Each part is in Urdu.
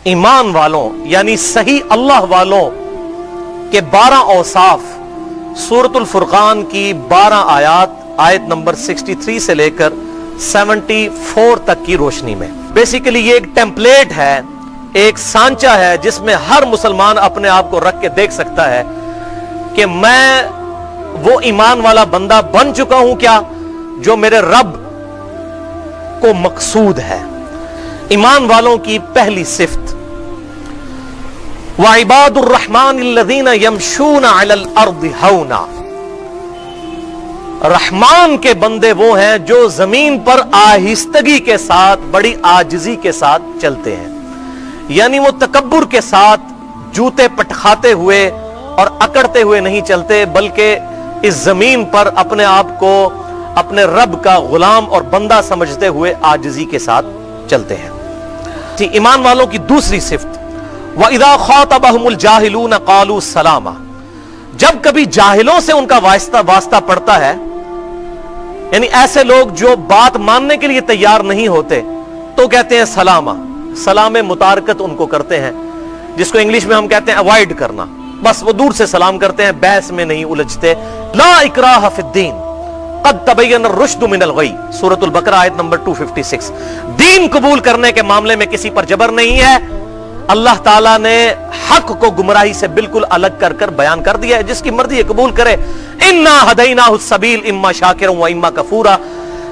ایمان والوں یعنی صحیح اللہ والوں کے 12 اوصاف سورۃ الفرقان کی 12 آیات آیت نمبر 63 سے لے کر 74 تک کی روشنی میں. بیسیکلی یہ ایک ٹیمپلیٹ ہے، ایک سانچہ ہے جس میں ہر مسلمان اپنے آپ کو رکھ کے دیکھ سکتا ہے کہ میں وہ ایمان والا بندہ بن چکا ہوں کیا جو میرے رب کو مقصود ہے. ایمان والوں کی پہلی صفت وَعِبَادُ الرَّحْمَنِ الَّذِينَ يَمْشُونَ عَلَى الْأَرْضِ هَوْنًا، رحمان کے بندے وہ ہیں جو زمین پر آہستگی کے ساتھ، بڑی عاجزی کے ساتھ چلتے ہیں. یعنی وہ تکبر کے ساتھ جوتے پٹخاتے ہوئے اور اکڑتے ہوئے نہیں چلتے، بلکہ اس زمین پر اپنے آپ کو اپنے رب کا غلام اور بندہ سمجھتے ہوئے عاجزی کے ساتھ چلتے ہیں. ایمان والوں کی دوسری صفت وَإِذَا خَاطَبَهُمُ الْجَاهِلُونَ قَالُوا سَلَامًا، جب کبھی جاہلوں سے ان کا واسطہ پڑتا ہے، یعنی ایسے لوگ جو بات ماننے کے لیے تیار نہیں ہوتے تو کہتے ہیں سلامہ. سلام متارکت ان کو کرتے ہیں، جس کو انگلش میں ہم کہتے ہیں اوائڈ کرنا. بس وہ دور سے سلام کرتے ہیں، بحث میں نہیں الجھتے. لا اکراہ فی الدین قد تبین الرشد من الغی، سورۃ البقرہ آیت نمبر 256. دین قبول کرنے کے معاملے میں کسی پر جبر نہیں ہے. اللہ تعالیٰ نے حق کو گمراہی سے بالکل الگ کر کر بیان کر دیا ہے. جس کی مرضی ہے قبول کرے. انا ہدیناہ السبیل اما شاکرا و اما کفورا،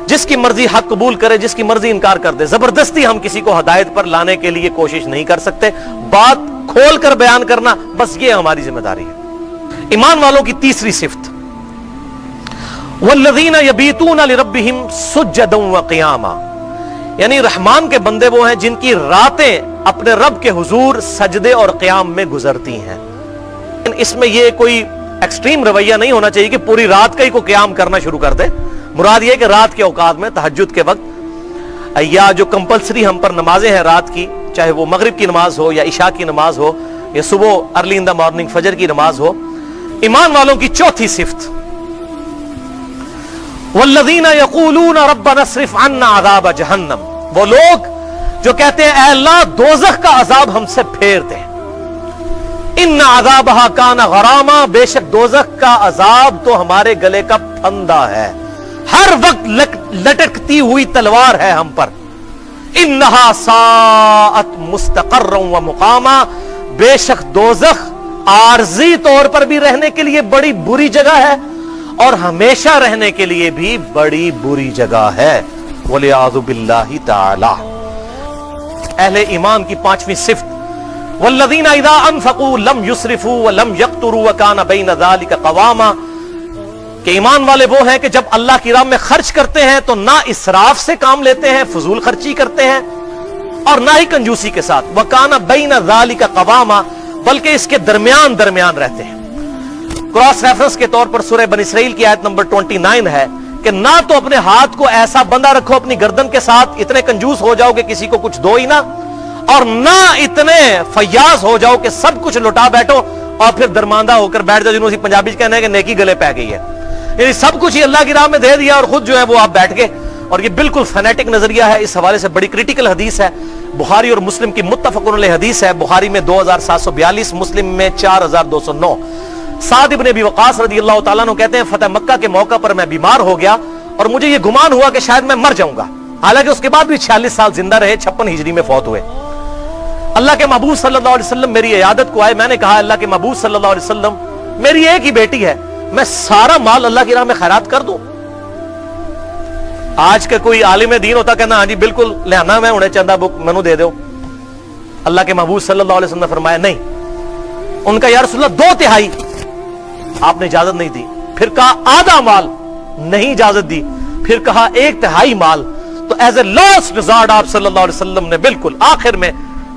جس کی مرضی حق قبول کرے، جس کی مرضی انکار کر دے. زبردستی ہم کسی کو ہدایت پر لانے کے لیے کوشش نہیں کر سکتے. بات کھول کر بیان کرنا بس یہ ہماری ذمہ داری ہے. ایمان والوں کی تیسری صفت والذین یبیتون لربہم سجدا وقیاما، یعنی رحمان کے بندے وہ ہیں جن کی راتیں اپنے رب کے حضور سجدے اور قیام میں گزرتی ہیں. اس میں یہ کوئی ایکسٹریم رویہ نہیں ہونا چاہیے کہ پوری رات کا ہی کو قیام کرنا شروع کر دے. مراد یہ کہ رات کے اوقات میں تہجد کے وقت یا جو کمپلسری ہم پر نمازیں ہیں رات کی، چاہے وہ مغرب کی نماز ہو یا عشاء کی نماز ہو یا صبح ارلی ان دا مارننگ فجر کی نماز ہو. ایمان والوں کی چوتھی صفت والذین یقولون ربنا اصرف عنا عذاب جہنم، وہ لوگ جو کہتے ہیں اے اللہ دوزخ کا عذاب ہم سے پھیر دے. ان عذابہا کان غراما، بے شک دوزخ کا عذاب تو ہمارے گلے کا پھندا ہے، ہر وقت لٹکتی ہوئی تلوار ہے ہم پر. انہا ساعت مستقرا و مقاما، بے شک دوزخ عارضی طور پر بھی رہنے کے لیے بڑی بری جگہ ہے اور ہمیشہ رہنے کے لیے بھی بڑی بری جگہ ہے. وَلِعَاذُ بِاللَّهِ تَعَالَى. اہل ایمان کی پانچویں صفت وَالَّذِينَ إِذَا أَنفَقُوا لَمْ يُسْرِفُوا وَلَمْ يَقْتُرُوا وَكَانَ بَيْنَ ذَلِكَ قَوَامًا، کہ ایمان والے وہ ہیں کہ جب اللہ کی راہ میں خرچ کرتے ہیں تو نہ اسراف سے کام لیتے ہیں، فضول خرچی کرتے ہیں، اور نہ ہی کنجوسی کے ساتھ. وَكَانَ بَيْنَ ذَلِكَ قَوَامًا، بلکہ اس کے درمیان رہتے ہیں. کراس ریفرنس کے طور پر سورہ بنی اسرائیل کی آیت نمبر 29 ہے کہ نہ تو اپنے ہاتھ کو ایسا بندہ رکھو اپنی گردن کے ساتھ اتنے کنجوس ہو جاؤ کہ کسی کو کچھ دو ہی نہ، اور نہ اتنے فیاض ہو جاؤ کہ سب کچھ لٹا بیٹھو اور پھر درماندہ ہو کر بیٹھ جاؤ، جنہوں سے پنجابی کہنا ہے کہ نیکی گلے پہ گئی ہے. یعنی سب کچھ ہی اللہ کی راہ میں دے دیا اور خود جو ہے وہ آپ بیٹھ گئے. اور یہ بالکل فینیٹک نظریہ ہے. اس حوالے سے بڑی کریٹیکل حدیث ہے، بخاری اور مسلم کی متفق علیہ حدیث ہے. بخاری میں 2742، مسلم میں 4209. سعد ابن ابی وقاص رضی اللہ تعالیٰ عنہ کہتے ہیں فتح مکہ کے موقع پر میں بیمار ہو گیا اور مجھے یہ گمان ہوا کہ شاید میں مر جاؤں گا. حالانکہ اس کے بعد بھی 46 سال زندہ رہے، 56 ہجری میں فوت ہوئے. اللہ کے محبوب صلی اللہ علیہ وسلم میری عیادت کو آئے. میں نے کہا اللہ کے محبوب صلی اللہ علیہ وسلم میری ایک ہی بیٹی ہے، میں سارا مال اللہ کی راہ میں خیرات کر دوں؟ آج کا کوئی عالم دین ہوتا کہنا ہاں جی بالکل لہنا میں انہیں چندہ بک منو دے دو. اللہ کے محبوب صلی اللہ علیہ وسلم نے فرمایا نہیں. ان کا یا رسول اللہ 2/3 آپ نے اجازت نہیں دی. پھر کہا آدھا مال، نہیں اجازت دی. پھر کہا 1/3 مال. تو ایز اے لاسٹ ریزارٹ آپ صلی اللہ علیہ وسلم نے بالکل آخر میں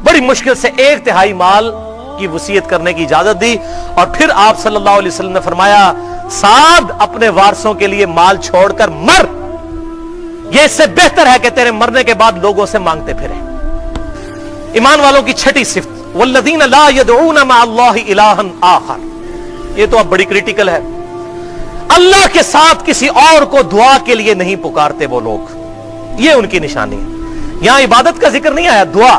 بڑی مشکل سے 1/3 مال کی وصیت کرنے کی اجازت دی. اور پھر آپ صلی اللہ علیہ وسلم نے فرمایا سعد اپنے وارثوں کے لیے مال چھوڑ کر مر، یہ اس سے بہتر ہے کہ تیرے مرنے کے بعد لوگوں سے مانگتے پھرے. ایمان والوں کی چھٹی صفت والذین لا يدعون مع اللہ الہا آخر، یہ تو اب بڑی کریٹیکل ہے. اللہ کے ساتھ کسی اور کو دعا کے لیے نہیں پکارتے وہ لوگ، یہ ان کی نشانی ہے. یہاں عبادت کا ذکر نہیں آیا، دعا.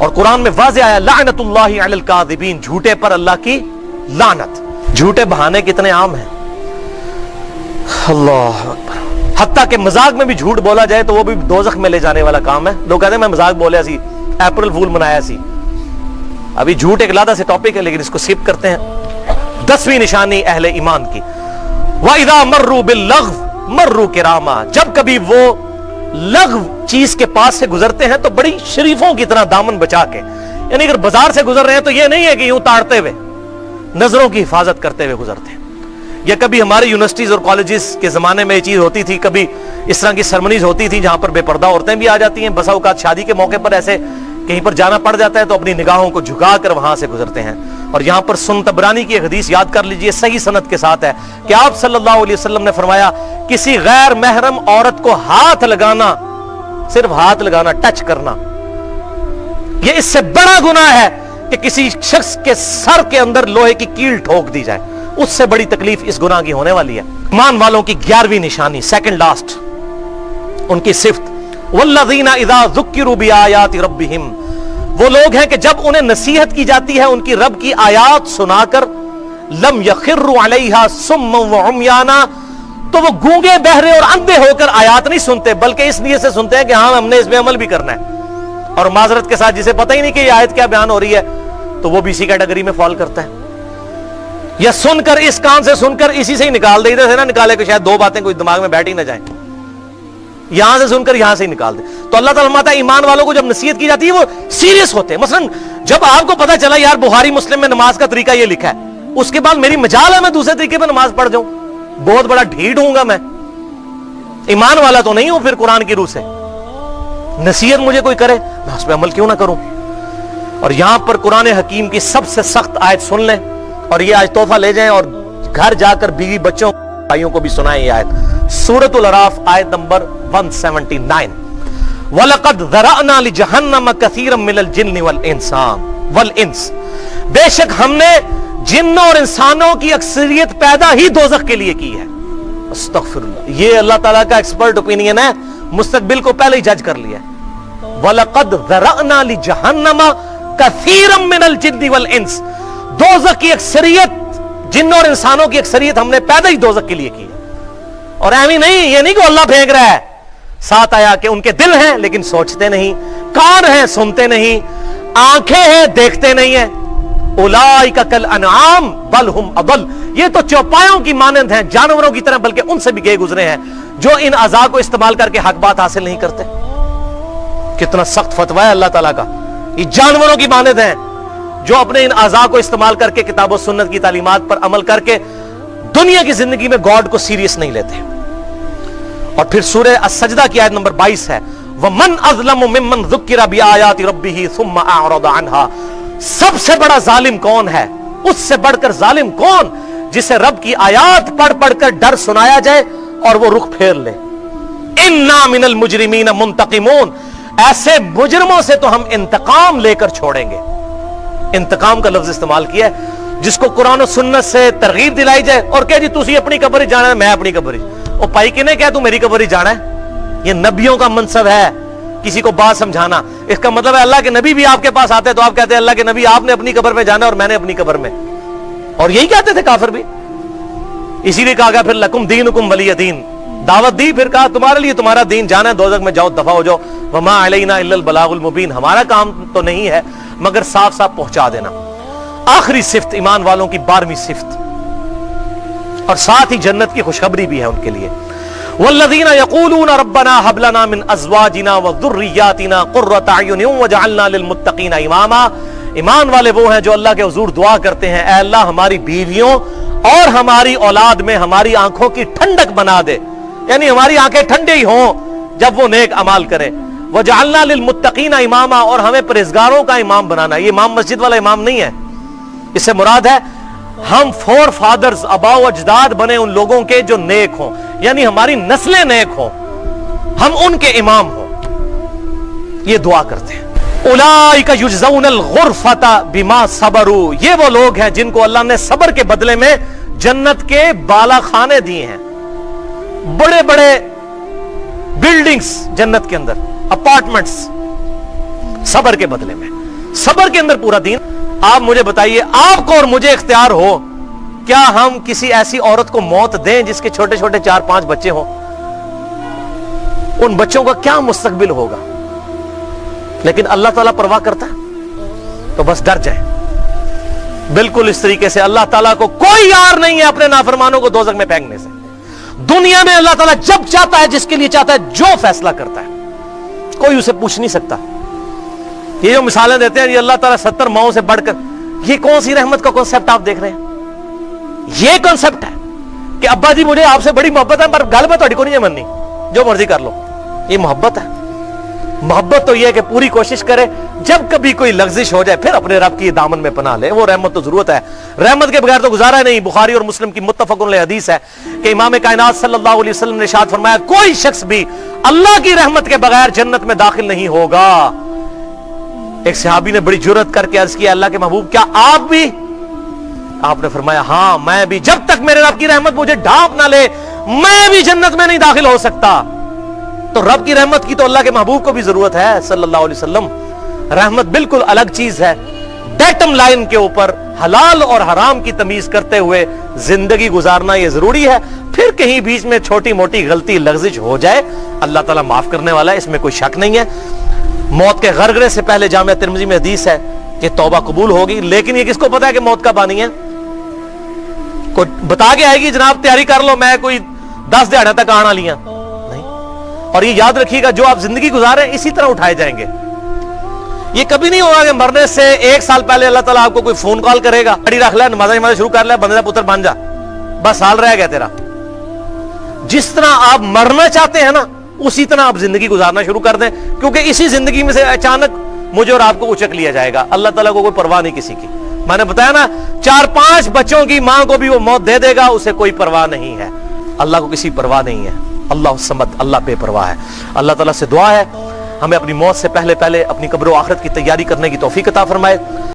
اور قرآن میں واضح آیا لعنت اللہ علی الکاذبین، جھوٹے پر اللہ کی لعنت. جھوٹے بہانے کتنے عام ہیں، اللہ اکبر. حتیٰ کہ مذاق میں بھی جھوٹ بولا جائے تو وہ بھی دوزخ میں لے جانے والا کام ہے. لوگ کہتے ہیں میں مذاق بولیا سی، اپریل فول منایا سی. ابھی جھوٹ ایک علیحدہ سے ٹاپک ہے لیکن اس کو سکپ کرتے ہیں. 10ویں نشانی اہل ایمان کی، وَإِذَا مَرُّوا بِاللَّغْوِ مَرُّوا كِرَامًا، جب کبھی وہ لغو چیز کے پاس سے گزرتے ہیں تو بڑی شریفوں کی طرح دامن بچا کے، یعنی اگر بازار سے گزر رہے ہیں تو یہ نہیں ہے کہ یوں تاڑتے ہوئے، نظروں کی حفاظت کرتے ہوئے گزرتے ہیں. یا کبھی ہمارے یونیورسٹیز اور کالجز کے زمانے میں یہ چیز ہوتی تھی، کبھی اس طرح کی سرمنیز ہوتی تھی جہاں پر بے پردہ عورتیں بھی آ جاتی ہیں. بسا اوقات شادی کے موقع پر ایسے کہیں پر جانا پڑ جاتا ہے تو اپنی نگاہوں کو جھکا کر وہاں سے گزرتے ہیں. اور یہاں پر سنن طبرانی کی ایک حدیث یاد کر لیجئے، صحیح سند کے ساتھ ہے کہ آپ صلی اللہ علیہ وسلم نے فرمایا کسی غیر محرم عورت کو ہاتھ لگانا، صرف ہاتھ لگانا، ٹچ کرنا، یہ اس سے بڑا گناہ ہے کہ کسی شخص کے سر کے اندر لوہے کی کیل ٹھوک دی جائے. اس سے بڑی تکلیف اس گناہ کی ہونے والی ہے. ایمان والوں کی 11ویں نشانی، سیکنڈ لاسٹ، ان کی صفت والذین اذا ذکروا بآیات ربہم، وہ لوگ ہیں کہ جب انہیں نصیحت کی جاتی ہے ان کی رب کی آیات سنا کر، لم یخروا علیہا صما وعمیانا، تو وہ گونگے بہرے اور اندھے ہو کر آیات نہیں سنتے بلکہ اس نیت سے سنتے ہیں کہ ہاں ہم نے اس میں عمل بھی کرنا ہے. اور معذرت کے ساتھ جسے پتہ ہی نہیں کہ یہ آیت کیا بیان ہو رہی ہے تو وہ بھی اسی کیٹیگری میں فال کرتا ہے. یا سن کر اس کان سے سن کر اسی سے ہی نکال دے، ادھر سے نہ نکالے کہ شاید دو باتیں کوئی دماغ میں بیٹھ ہی نہ جائیں، یہاں سے سن کر یہاں سے ہی نکال دے. تو اللہ تعالیٰ فرماتا ہے ایمان والوں کو جب نصیحت کی جاتی ہے وہ سیریس ہوتے ہیں. مثلا جب آپ کو پتا چلا یار بخاری مسلم میں نماز کا طریقہ یہ لکھا ہے، اس کے بعد میری مجال ہے میں دوسرے طریقے پہ نماز پڑھ جاؤں، بہت بڑا ڈھیٹ ہوں گا میں، ایمان والا تو نہیں ہوں پھر قرآن کی روح سے. نصیحت مجھے کوئی کرے میں اس پہ عمل کیوں نہ کروں. اور یہاں پر قرآن حکیم کی سب سے سخت آیت سن لیں اور یہ آج تحفہ لے جائیں اور گھر جا کر بیوی بچوں بھائیوں کو بھی سنائیں. یہ آیت سورۃ الاعراف آیت نمبر 179، وَلَقَدْ ذَرَأْنَا لِجَهَنَّمَ كَثِيرًا مِنَ الْجِنِّ وَالْإِنسِ، بے شک ہم نے جنوں اور انسانوں کی اکثریت پیدا ہی دوزخ کے لیے کی ہے. استغفر اللہ، یہ اللہ تعالیٰ کا ایکسپرٹ اوپینین ہے، مستقبل کو پہلے ہی جج کر لیا. وَلَقَدْ ذَرَأْنَا لِجَهَنَّمَ كَثِيرًا مِنَ الْجِنِّ وَالْإِنسِ، دوزخ کی اکثریت، جنوں اور انسانوں کی اکثریت ہم نے پیدا ہی دوزخ کے لیے کی ہے. اور ایویں نہیں، یہ نہیں کہ اللہ پھینک رہا ہے، ساتھ آیا کہ ان کے دل ہیں لیکن سوچتے نہیں، کان ہیں سنتے نہیں، آنکھیں ہیں دیکھتے نہیں ہیں. اولئک کالانعام بل ہم اضل، یہ تو چوپایوں کی مانند ہیں، جانوروں کی طرح، بلکہ ان سے بھی گئے گزرے ہیں جو ان اعضاء کو استعمال کر کے حق بات حاصل نہیں کرتے. کتنا سخت فتویٰ ہے اللہ تعالیٰ کا. یہ جانوروں کی مانند ہیں جو اپنے ان اعضاء کو استعمال کر کے کتاب و سنت کی تعلیمات پر عمل کر کے دنیا کی زندگی میں گاڈ کو سیریس نہیں لیتے. اور پھر سورہ السجدہ کی آیت نمبر 22 ہے، وَمَنْ أَظْلَمُ مِمَّنْ ذُكِّرَ بِآيَاتِ رَبِّهِ ثُمَّ أَعْرَضَ عَنْهَا، سب سے بڑا ظالم کون ہے، اس سے بڑھ کر ظالم کون جسے رب کی آیات پڑھ پڑھ کر ڈر سنایا جائے اور وہ رخ پھیر لے. اِنَّا مِنَ الْمُجْرِمِينَ مُنْتَقِمُونَ، ایسے مجرموں سے تو ہم انتقام لے کر چھوڑیں گے. انتقام کا لفظ استعمال کیا ہے، جس کو قرآن و سنت سے ترغیب دلائی جائے اور کہ جی تسی اپنی قبر جانا ہے، میں اپنی قبر، او پائی کنے کہہ تو میری قبر جانا ہے. یہ نبیوں کا منصب ہے کسی کو بات سمجھانا. اس کا مطلب ہے اللہ کے نبی بھی آپ کے پاس آتے تو آپ کہتے ہیں اللہ کے نبی آپ نے اپنی قبر میں جانا اور میں نے اپنی قبر میں. اور یہی کہتے تھے کافر بھی. اسی لیے کہا گیا پھر لکم دینکم ولی دین، دعوت دی، پھر کہا تمہارے لیے تمہارا دین، جانا ہے دوزخ میں جاؤ، دفع ہو جاؤ. وما علینا الا البلاغ المبین، ہمارا کام تو نہیں ہے مگر صاف صاف پہنچا دینا. آخری صفت ایمان والوں کی 12ویں صفت، اور ساتھ ہی جنت کی خوشخبری بھی ہے ان کے لیے. والذین یقولون ربنا هب لنا من ازواجنا وذریاتنا قرۃ اعین واجعلنا للمتقین اماما، ایمان والے وہ ہیں جو اللہ کے حضور دعا کرتے ہیں اے اللہ ہماری بیویوں اور ہماری اولاد میں ہماری آنکھوں کی ٹھنڈک بنا دے، یعنی ہماری آنکھیں ٹھنڈی ہی ہوں جب وہ نیک عمال کریں. وجعلنا للمتقین اماما، اور ہمیں پرہیزگاروں کا امام بنانا. یہ امام مسجد والا امام نہیں ہے، اس سے مراد ہے ہم فور فادرز، آباء و اجداد بنے ان لوگوں کے جو نیک ہوں، یعنی ہماری نسلیں نیک ہوں، ہم ان کے امام ہوں. یہ دعا کرتے ہیں. اولئک یجزون الغرفۃ بما صبروا، یہ وہ لوگ ہیں جن کو اللہ نے صبر کے بدلے میں جنت کے بالا خانے دیے ہیں، بڑے بڑے بلڈنگز جنت کے اندر، اپارٹمنٹس، صبر کے بدلے میں. صبر کے اندر پورا دین. آپ مجھے بتائیے, آپ کو اور مجھے اختیار ہو, کیا ہم کسی ایسی عورت کو موت دیں جس کے چھوٹے چھوٹے 4-5 بچے ہوں؟ ان بچوں کا کیا مستقبل ہوگا؟ لیکن اللہ تعالیٰ پرواہ کرتا ہے تو بس ڈر جائیں. بالکل اس طریقے سے اللہ تعالیٰ کو کوئی یار نہیں ہے اپنے نافرمانوں کو دوزخ میں پھینکنے سے. دنیا میں اللہ تعالیٰ جب چاہتا ہے, جس کے لیے چاہتا ہے, جو فیصلہ کرتا ہے, کوئی اسے پوچھ نہیں سکتا. یہ جو مثالیں دیتے ہیں یہ اللہ تعالیٰ 70 ماؤں سے بڑھ کر, یہ کون سی رحمت کا کانسیپٹ آپ دیکھ رہے ہیں؟ یہ کانسیپٹ ہے کہ ابا جی مجھے آپ سے بڑی محبت ہے پر گل میں تھوڑی کو نہیں مننی, جو مرضی کر لو. یہ محبت ہے؟ محبت تو یہ ہے کہ پوری کوشش کرے, جب کبھی کوئی لغزش ہو جائے پھر اپنے رب کی دامن میں پناہ لے. وہ رحمت تو ضرورت ہے, رحمت کے بغیر تو گزارا نہیں. بخاری اور مسلم کی متفق علیہ حدیث ہے کہ امام کائنات صلی اللہ علیہ وسلم نے ارشاد فرمایا, کوئی شخص بھی اللہ کی رحمت کے بغیر جنت میں داخل نہیں ہوگا. ایک صحابی نے بڑی جرأت کر کے عرض کیا, اللہ کے محبوب کیا آپ بھی؟ آپ نے فرمایا ہاں میں بھی, جب تک میرے رب کی رحمت مجھے ڈھانپ نہ لے میں بھی جنت میں نہیں داخل ہو سکتا. تو رب کی رحمت کی تو اللہ کے محبوب کو بھی ضرورت ہے صلی اللہ علیہ وسلم. رحمت بالکل الگ چیز ہے. ڈیٹم لائن کے اوپر حلال اور حرام کی تمیز کرتے ہوئے زندگی گزارنا یہ ضروری ہے. پھر کہیں بیچ میں چھوٹی موٹی غلطی لغزش ہو جائے, اللہ تعالیٰ معاف کرنے والا ہے, اس میں کوئی شک نہیں ہے. موت کے غرغرے سے پہلے جامعہ ترمذی میں حدیث ہے کہ توبہ قبول ہوگی, لیکن یہ کس کو پتا ہے کہ موت کب آنی ہے؟ کوئی بتا کے آئے گی جناب تیاری کر لو, میں کوئی 10 دہاڑے تک آنا لیا نہیں. اور یہ یاد رکھیے گا, جو آپ زندگی گزارے اسی طرح اٹھائے جائیں گے. یہ کبھی نہیں ہوگا کہ مرنے سے 1 سال پہلے اللہ تعالیٰ آپ کو کوئی فون کال کرے گا, گاڑی رکھ لے, نماز شروع کر لے, بندے کا پتر بن جا, بس سال رہ گیا تیرا. جس طرح آپ مرنا چاہتے ہیں نا اسی طرح آپ زندگی گزارنا شروع کر دیں, کیونکہ اسی زندگی میں سے اچانک مجھے اور آپ کو اچک لیا جائے گا. اللہ تعالیٰ کو کوئی پرواہ نہیں کسی کی. میں نے بتایا نا 4-5 بچوں کی ماں کو بھی وہ موت دے دے گا, اسے کوئی پرواہ نہیں ہے. اللہ کو کسی پرواہ نہیں ہے. اللہ سمد, اللہ بے پرواہ ہے. اللہ تعالیٰ سے دعا ہے ہمیں اپنی موت سے پہلے اپنی قبر و آخرت کی تیاری کرنے کی توفیق عطا فرمائے.